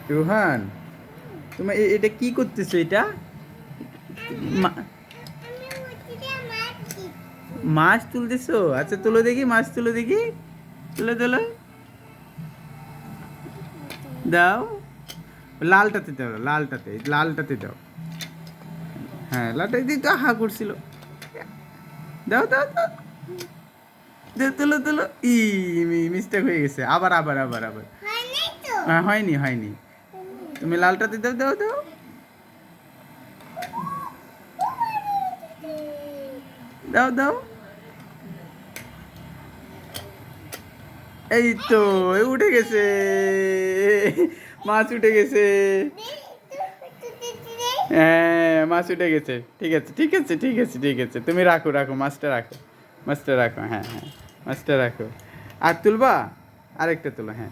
রোহান, তুমি এটা কি করতেছো? এটা মা- মাছ তুলতেছো? আচ্ছা তুলো দেখি, মাছ তুলো দেখি, তুলো তুলো, দাও। লালটাতে দাও, লালটাতে, লালটাতে দাও। হ্যাঁ, লালটাতে দিয়ে তো হা করছিল। দাও দাও দাও, দাও, তুলো তুলো। মিস্টেক হয়ে গেছে, আবার আবার আবার আবার। হয়নি হয়নি। তুমি লালটাতে দাও, দাও দাও। দাও দাও। এই তো, উঠে গেছে, মাছ উঠে গেছে। হ্যাঁ, মাছ উঠে গেছে। ঠিক আছে ঠিক আছে ঠিক আছে ঠিক আছে, তুমি রাখো রাখো, মাছটা রাখো, মাছটা রাখো। হ্যাঁ হ্যাঁ, মাছটা রাখো। আর তুলবা? আরেকটা তুলো, হ্যাঁ।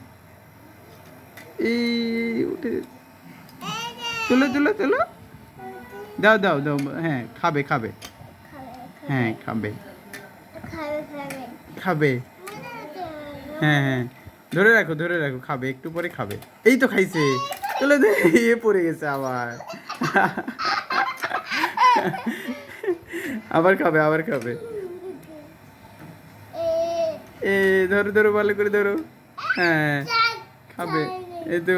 এই উঠে, তুলো তুলো তুলো। দাও দাও দাও, হ্যাঁ খাবে খাবে। হ্যাঁ খাবে, খাবে। হ্যাঁ হ্যাঁ, ধরে রাখো, খাবে একটু পরে খাবে। এই তো খাইছে। তুলে দে, পড়ে গেছে আবার। আবার খাবে, আবার খাবে। এ, ধরো ধরো, ভালো করে ধরো। হ্যাঁ, খাবে। এই তো,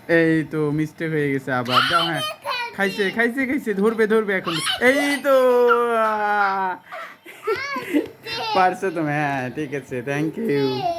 এই তো মিস্টেক হয়ে গেছে আবার। দাও, হ্যাঁ। খাইছে খাইছে খাইছে, ধরবে ধরবে এখন। এই তো, পারছো তুমি, হ্যাঁ ঠিক আছে, থ্যাংক ইউ।